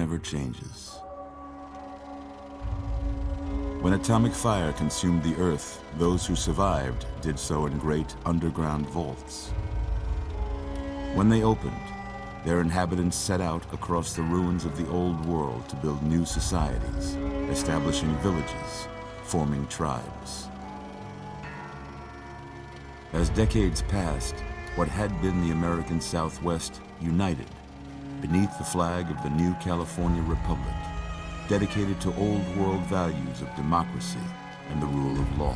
never changes. When atomic fire consumed the Earth, those who survived did so in great underground vaults. When they opened, their inhabitants set out across the ruins of the old world to build new societies, establishing villages, forming tribes. As decades passed, what had been the American Southwest united beneath the flag of the new California Republic, dedicated to old world values of democracy and the rule of law.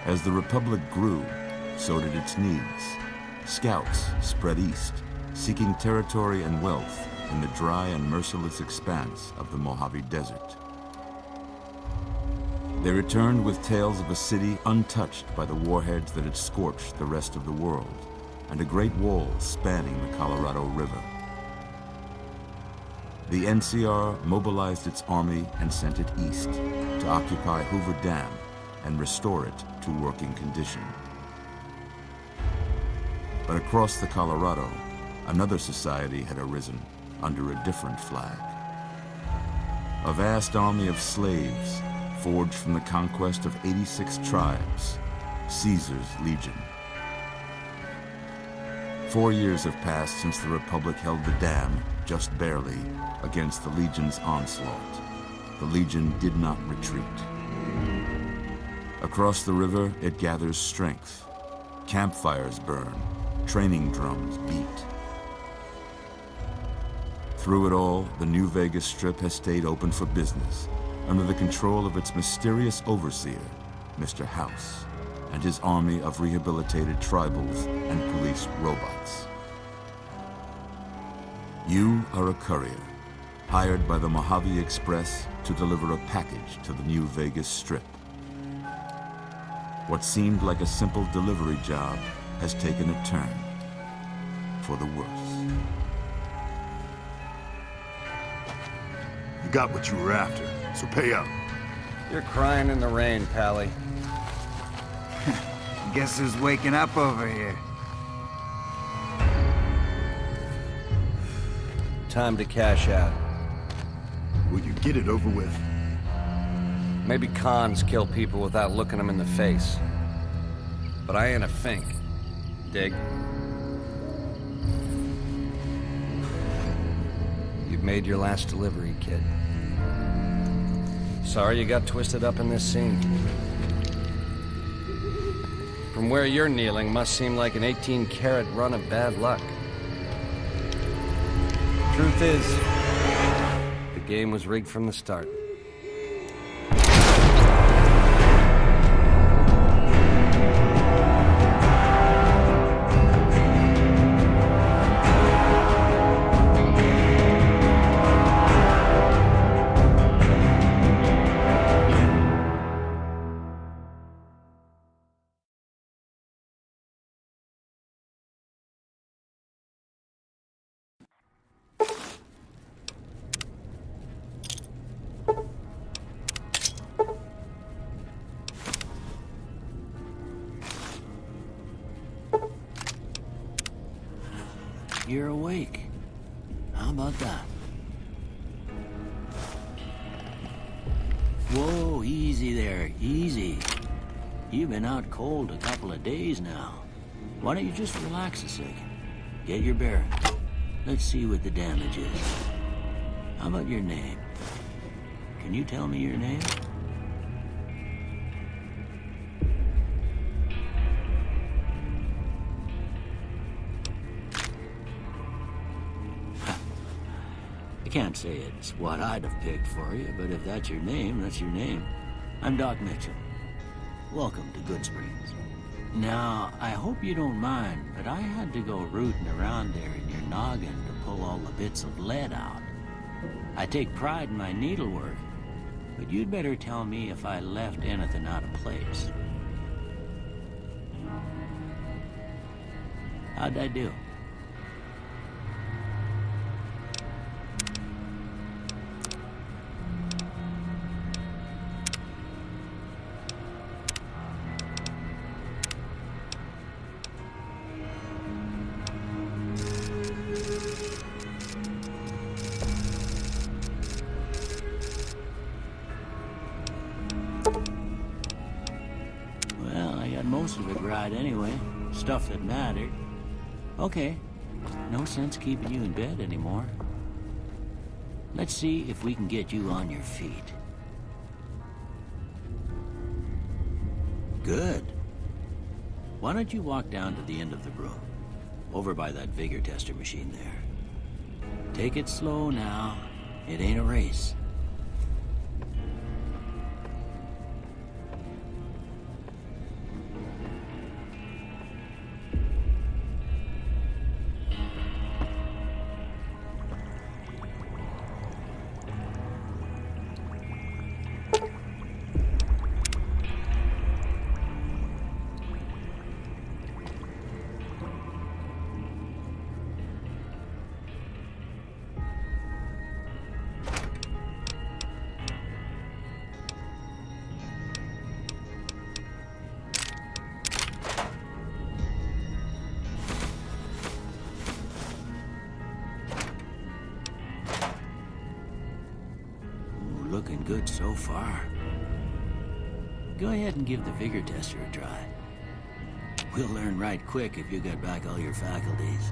As the Republic grew, so did its needs. Scouts spread east, seeking territory and wealth in the dry and merciless expanse of the Mojave Desert. They returned with tales of a city untouched by the warheads that had scorched the rest of the world, and a great wall spanning the Colorado River. The NCR mobilized its army and sent it east to occupy Hoover Dam and restore it to working condition. But across the Colorado, another society had arisen under a different flag. A vast army of slaves forged from the conquest of 86 tribes, Caesar's Legion. 4 years have passed since the Republic held the dam, just barely, against the Legion's onslaught. The Legion did not retreat. Across the river, it gathers strength. Campfires burn, training drums beat. Through it all, the New Vegas Strip has stayed open for business, under the control of its mysterious overseer, Mr. House, and his army of rehabilitated tribals and police robots. You are a courier, hired by the Mojave Express to deliver a package to the New Vegas Strip. What seemed like a simple delivery job has taken a turn for the worse. You got what you were after, so pay up. You're crying in the rain, Pally. Guess who's waking up over here? Time to cash out. Will you get it over with? Maybe cons kill people without looking them in the face. But I ain't a fink. Dig? You've made your last delivery, kid. Sorry you got twisted up in this scene. From where you're kneeling must seem like an 18-carat run of bad luck. Truth is, the game was rigged from the start. You're awake. How about that? Whoa, easy there, easy. You've been out cold a couple of days now. Why don't you just relax a second? Get your bearings. Let's see what the damage is. How about your name? Can you tell me your name? I can't say it's what I'd have picked for you, but if that's your name, that's your name. I'm Doc Mitchell. Welcome to Good Springs. Now, I hope you don't mind, but I had to go rooting around there in your noggin to pull all the bits of lead out. I take pride in my needlework, but you'd better tell me if I left anything out of place. How'd I do? most of it right anyway. Stuff that mattered. Okay. No sense keeping you in bed anymore. Let's see if we can get you on your feet. Good. Why don't you walk down to the end of the room? Over by that vigor tester machine there. Take it slow now. It ain't a race. Looking good so far. Go ahead and give the vigor tester a try. We'll learn right quick if you get back all your faculties.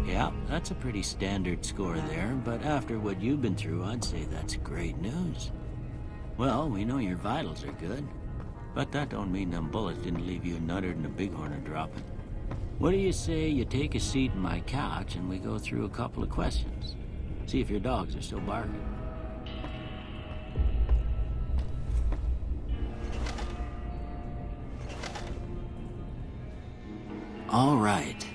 Yeah, that's a pretty standard score there, but after what you've been through, I'd say that's great news. Well, we know your vitals are good, but that don't mean them bullets didn't leave you nuttered and a bighorn dropping. What do you say you take a seat in my couch and we go through a couple of questions? See if your dogs are still barking. All right.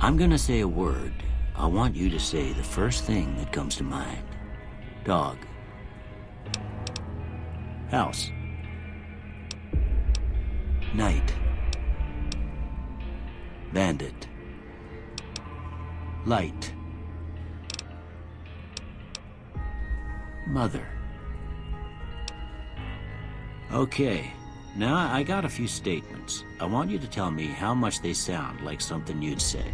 I'm gonna say a word. I want you to say the first thing that comes to mind. Dog. House. Night. Bandit. Light. Mother. Okay. Now, I got a few statements. I want you to tell me how much they sound like something you'd say.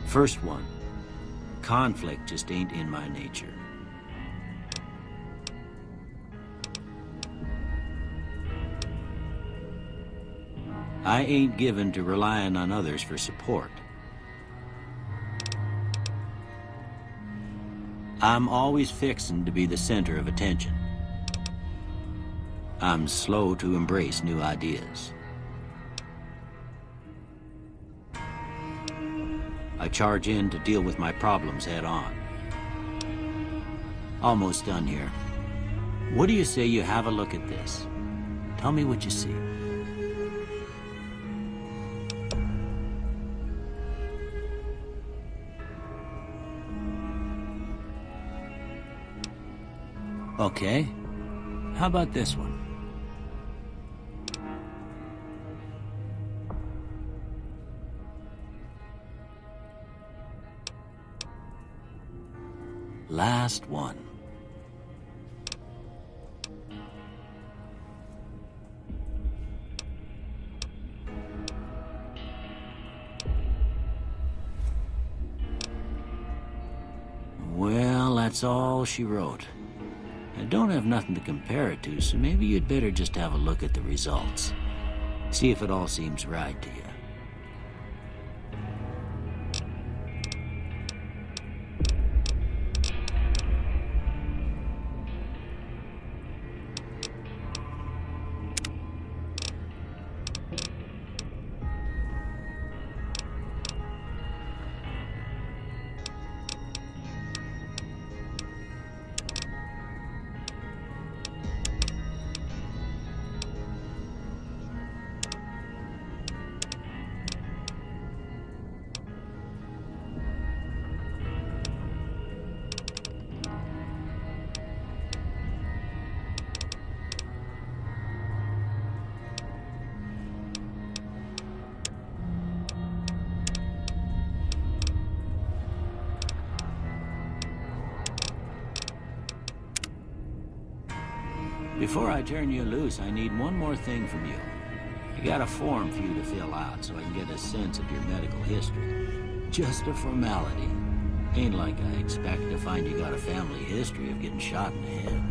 First one. Conflict just ain't in my nature. I ain't given to relying on others for support. I'm always fixin' to be the center of attention. I'm slow to embrace new ideas. I charge in to deal with my problems head on. Almost done here. What do you say you have a look at this? Tell me what you see. Okay. How about this one? Last one. Well, that's all she wrote. I don't have nothing to compare it to, so maybe you'd better just have a look at the results. See if it all seems right to you. Before I turn you loose, I need one more thing from you. I got a form for you to fill out so I can get a sense of your medical history. Just a formality. Ain't like I expect to find you got a family history of getting shot in the head.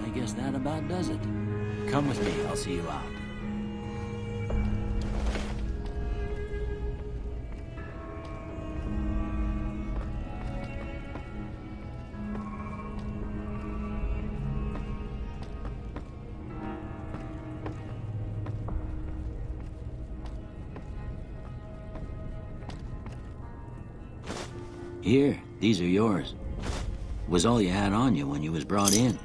I guess that about does it. Come with me, I'll see you out. Here, these are yours. Was all you had on you when you was brought in.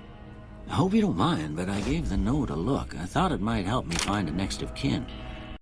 I hope you don't mind, but I gave the note a look. I thought it might help me find a next of kin.